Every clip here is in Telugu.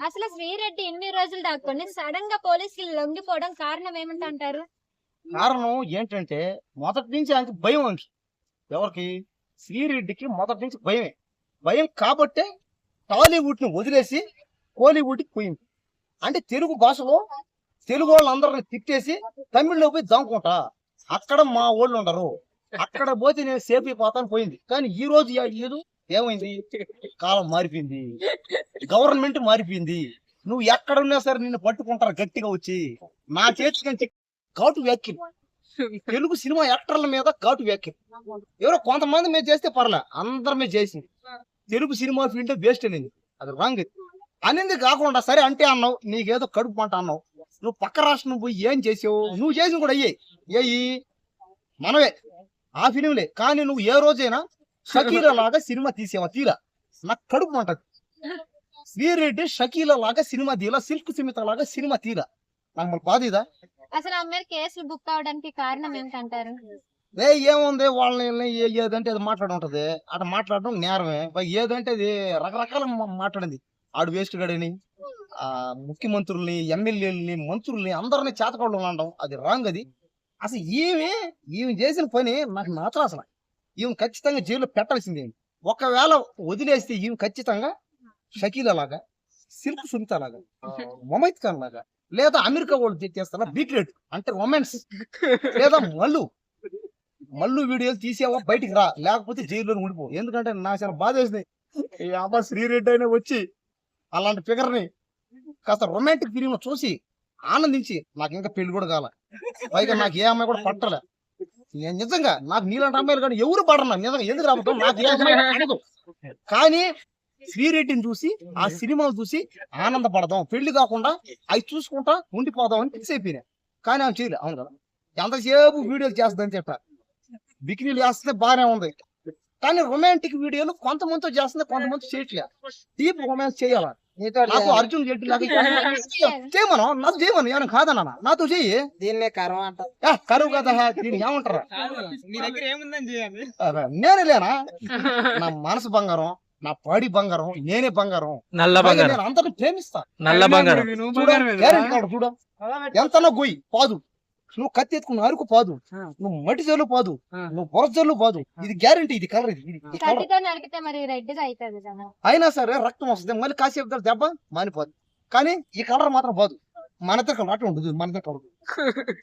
అసలు శ్రీరెడ్డి ఇన్ని రోజులు దాక్కొని సడన్ గా పోలీసులు లొంగిపోవడం కారణం ఏమిటంటారు? కారణం ఏంటంటే మొదటి నుంచి ఆయనకి భయం అంకి. ఎవరికి? శ్రీరెడ్డికి మొదటి నుంచి భయమే. భయం కాబట్టే టాలీవుడ్ ని వదిలేసి కోలీవుడ్ కి పోయింది. అంటే తెలుగు భాషలో తెలుగు వాళ్ళందరిని తిట్టేసి తమిళ్లో పోయి దాముకుంటా, అక్కడ మా వాళ్ళు ఉండరు, అక్కడ పోతే నేను సేఫ్ అయిపోతాను పోయింది. కానీ ఈ రోజు ఏదో ఏమైంది, కాలం మారిపోయింది, గవర్నమెంట్ మారిపోయింది. నువ్వు ఎక్కడ ఉన్నా సరే నిన్ను పట్టుకుంటారు గట్టిగా వచ్చి. నా చేతి నుంచి ఘాటు వ్యాఖ్యలు, తెలుగు సినిమా యాక్టర్ల మీద ఘాటు వ్యాఖ్యలు. ఎవరో కొంతమంది మీద చేస్తే పర్లే, అందరి మీద చేసింది. తెలుగు సినిమా ఫీల్డ్ బెస్ట్ అనేది అది రాంగ్ అనేది కాకుండా, సరే అంటే అన్నావు, నీకేదో కడుపు పంట అన్నావు, నువ్వు పక్క రాష్ట్రం పోయి ఏం చేసావు? నువ్వు చేసిన కూడా అయ్యి మనవే ఆ ఫిలింలే. కానీ నువ్వు ఏ రోజైనా షకీలా లాగా సినిమా తీసేవా? తీరా. నాకు కడుపు మంటది. శ్రీరెడ్డి షకీలా లాగా సినిమా తీలా, సిల్క్ సుమిత లాగా సినిమా తీరా. నాకు బాధ ఇదా? అసలు ఆ మీద కేసులు బుక్ అవడానికి కారణం ఏమిటంటారు? ఏముంది, వాళ్ళని ఏదంటే అది మాట్లాడి ఉంటది, అటు మాట్లాడడం నేరమే. ఏదంటే అది రకరకాల మాట్లాడింది. ఆడు వేస్ట్ గడని, ఆ ముఖ్యమంత్రుల్ని, ఎమ్మెల్యేలని, మంత్రుల్ని అందరినీ చేతకోవడం అనడం అది రాంగ్. అది అసలు ఈమె చేసిన పని నాకు నచ్చదు. అసలు ఈమె ఖచ్చితంగా జైల్లో పెట్టాల్సిందే. ఒకవేళ వదిలేస్తే ఈమె ఖచ్చితంగా షకీలా లాగా, సిల్క్ సునీత లాగా, మొమైత్ ఖాన్ లాగా, లేదా అమెరికా వాళ్ళు చేస్తారా బీక్రెట్ అంటే రొమాన్స్, లేదా మల్లు వీడియోలు తీసేవా బయటికి రా, లేకపోతే జైల్లో ఉండిపో. ఎందుకంటే నాకు చాలా బాధ వేసింది. ఈ అబ్బా శ్రీరెడ్డి అయినా వచ్చి అలాంటి ఫిగర్ ని కాస్త రొమాంటిక్ ఫిలిం చూసి ఆనందించి, నాకు ఇంకా పెళ్లి కూడా కాల, పైగా నాకు ఏ అమ్మాయి కూడా పట్టలే. నేను నిజంగా నాకు నీలాంటి అమ్మాయిలు కానీ ఎవరు పడరు నిజంగా. ఎందుకు రాబోతాం, నాకు ఏ అమ్మాయి పడదు. కానీ శ్రీరెడ్డిని చూసి, ఆ సినిమాలు చూసి ఆనందపడదాం, పెళ్లి కాకుండా అవి చూసుకుంటా ఉండిపోదాం అని ఫిక్స్ అయిపోయినా. కానీ ఆమె చేయలే. అవును కదా, ఎంతసేపు వీడియోలు చేస్తుందని చెప్పా, బికినీలు చేస్తే బాగానే ఉంది. కానీ రొమాంటిక్ వీడియోలు కొంతమందితో చేస్తుంది, కొంతమంది చేయట్లే. డీప్ రొమాన్స్ చేయాలా? నాకు అర్జున్ రెడ్డి లాగా చేయమను, నాకు చేయమను, ఏమైనా కాదన్నా నాతో చెయ్యి. దీన్నే కరువు అంట. కరువు కదా, దీన్ని ఏమంటారా? మీ దగ్గర ఏముందని చేయాలి? నేనే లేనా? నా మనసు బంగారం, నా పాడి బంగారం, నేనే బంగారం, నల్ల బంగారం, నేను అందరిని ప్రేమిస్తా. నల్ల బంగారం చూడ ఎంతనా గొయ్యి పాదు, నువ్వు కత్తి ఎత్తుకున్న అరుకు పాదు, నువ్వు మట్టి జల్లు పాదు, నువ్వు బొరస జల్లు పాదు. ఇది గ్యారంటీ, ఇది కలర్. ఇది కలర్ కత్తితో నరికితే మరి రెడ్డిగా అవుతుంది కదా. అయినా సరే రక్తం వస్తుంది, మళ్ళీ కాసేపు దెబ్బ మానిపోదు. కానీ ఈ కలర్ మాత్రం పోదు. మన దగ్గర అట్లా ఉండదు, మన దగ్గర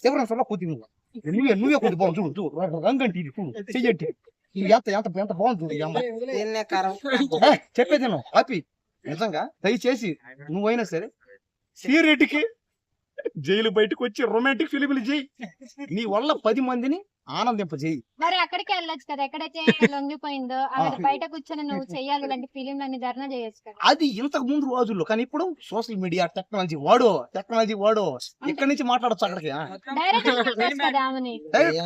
ఎవరైనా కొద్ది నువ్వే కొద్ది బాగుంది. చూడు చూడు రంగంటి, ఇది చూడు చెయ్యండి, ఎంత ఎంత ఎంత బాగుంది చూడు. ఈ అమ్మాయి దీన్నే కరువు. చెప్పేది నువ్వు హ్యాపీ. నిజంగా దయచేసి నువ్వైనా సరే శ్రీరెడ్డికి జైలు బయటకు వచ్చి రొమాంటిక్ ఫిలింలు చేయి, నీ వల్ల 10 మందిని ఆనందింపజేయి. మరి అక్కడికి వెళ్ళొచ్చు కదా, ఎక్కడైతే లొంగిపోయిందో అక్కడ బయట కూర్చొని నువ్వు చెయ్యాలి, ఇలాంటి ఫిలిం అన్ని ధర్నా చేయొచ్చు కదా. అది ఇంతకు ముందు రోజుల్లో. కానీ ఇప్పుడు సోషల్ మీడియా టెక్నాలజీ వాడు ఇక్కడి నుంచి మాట్లాడచ్చు అక్కడికి. డైరెక్ట్ కదా ఆమెని.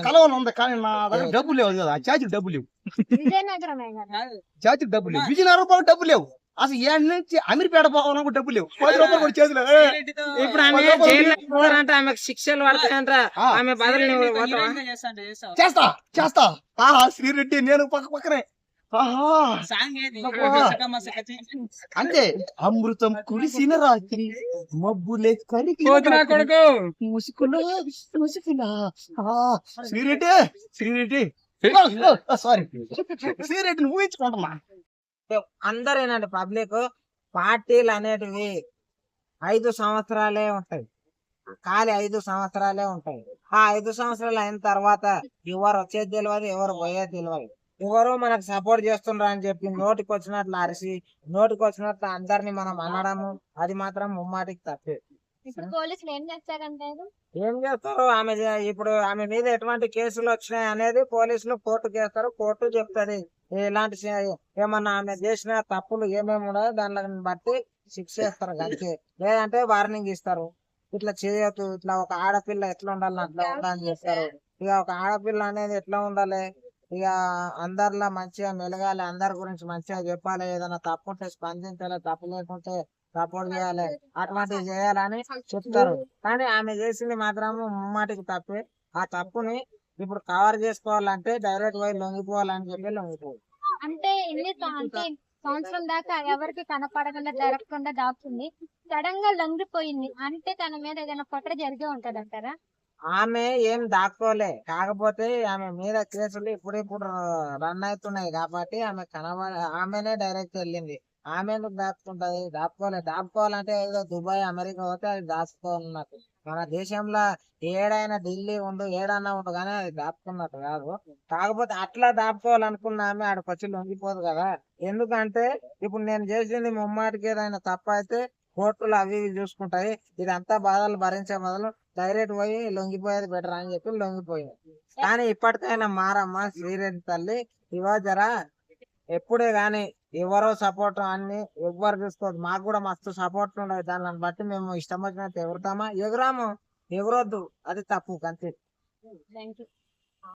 కలవని ఉంది, కానీ నా దగ్గర డబ్బులు లేవు కదా, చార్జీలు డబ్బులు లేవు, విజయనగరమే కదా, చార్జీలు డబ్బులు లేవు, విజయనగరం డబ్బులు లేవు, అసలు ఏ నుంచి అమీర్పేట పోవాలన్నా కూడా డబ్బులు లేవు, 10 రూపాయలు కూడా చేతులు. ఇప్పుడు ఆమె జైల్లో పోవాలంట, ఆమెకు శిక్షలు పడతాయంట, ఆమె బదులు నువ్వు పోతావా? చేస్తా శ్రీరెడ్డి నేను పక్కనే. అంతే, అమృతం కురిసిన రాత్రి మబ్బులే కరికి ముసుకులా శ్రీరెడ్డి సారీ శ్రీరెడ్డిని ఊహించుకుంటున్నా. అందరేనండి పబ్లిక్, పార్టీలు అనేటివి 5 సంవత్సరాలే ఉంటాయి, ఖాళీ 5 సంవత్సరాలే ఉంటాయి. ఆ 5 సంవత్సరాలు అయిన తర్వాత ఎవరు వచ్చేది తెలియదు, ఎవరు పోయేది తెలియదు. ఎవరో మనకు సపోర్ట్ చేస్తుండ్రు అని చెప్పి నోటికి వచ్చినట్లు అరిసి, నోటికి వచ్చినట్లు అందరినీ మనం అనడము, అది మాత్రం ముమ్మాటికి తప్పే. ఇప్పుడు పోలీసులు ఏం చేస్తారంటే ఏం చేస్తారు, ఇప్పుడు ఆమె మీద ఎటువంటి కేసులు వచ్చినాయి అనేది పోలీసులు కోర్టుకు వేస్తారు, కోర్టు చెప్తుంది ఇలాంటి ఏమన్నా ఆమె చేసిన తప్పులు ఏమేమి ఉన్నాయో దాన్ని బట్టి శిక్ష చేస్తారు అంతే. లేదంటే వార్నింగ్ ఇస్తారు, ఇట్లా చేయొద్దు, ఇట్లా ఒక ఆడపిల్ల ఎట్లా ఉండాలి అట్లా ఉండాలని చెప్తారు. ఇక ఒక ఆడపిల్ల అనేది ఎట్లా ఉండాలి, ఇక అందరిలో మంచిగా మెలగాలి, అందరి గురించి మంచిగా చెప్పాలి, ఏదైనా తప్పు ఉంటే స్పందించాలి, తప్పు లేకుంటే సపోర్ట్ చేయాలి, అటువంటివి చేయాలని చెప్తారు. కానీ ఆమె చేసింది మాత్రం ముమ్మాటికి తప్పే. ఆ తప్పుని ఇప్పుడు కవర్ చేసుకోవాలంటే డైరెక్ట్ పోయి లొంగిపోవాలని చెప్పి లొంగిపోవాలి. అంటే ఇన్ని అంటే సంవత్సరం దాకా ఎవరికి కనపడకుండా జరగకుండా దాక్కుంది. సడన్ గా లొంగిపోయింది అంటే తన మీద ఏదైనా కుట్ర జరిగే ఉంటది అంటారా? ఆమె ఏం దాక్కోలే, కాకపోతే ఆమె మీద కేసులు ఇప్పుడు రన్ అవుతున్నాయి కాబట్టి ఆమెనే డైరెక్ట్ వెళ్ళింది. ఆమె ఎందుకు దాచుకుంటది? దాచుకోవాలంటే ఏదో దుబాయ్ అమెరికా పోతే అది దాచుకోవాలన్నట్టు. మన దేశంలో ఏడైనా ఢిల్లీ ఉండు ఏడన్నా ఉండు కానీ అది దాచుకున్నట్టు కాదు. కాకపోతే అట్లా దాచుకోవాలనుకున్న ఆమె ఆడికి వచ్చి లొంగిపోదు కదా. ఎందుకంటే ఇప్పుడు నేను చేసింది ముమ్మాటికి ఏదైనా తప్ప అయితే కోర్టులు అవి ఇవి చూసుకుంటాయి. ఇదంతా బాధలు భరించే బదులు డైరెక్ట్ పోయి లొంగిపోయేది బెటర్ అని చెప్పి లొంగిపోయింది. కానీ ఇప్పటికైనా మారమ్మ శ్రీరెడ్డి తల్లి, ఇవో జరా ఎప్పుడే గాని ఎవరో సపోర్ట్ అన్ని ఎవ్వరు చూసుకోవద్దు. మాకు కూడా మస్తు సపోర్ట్ ఉండదు. దాన్ని బట్టి మేము ఇష్టం వచ్చినట్టు ఎగురుతామా? ఎగురాము, ఎగురొద్దు, అది తప్పు అంతే. Thank you.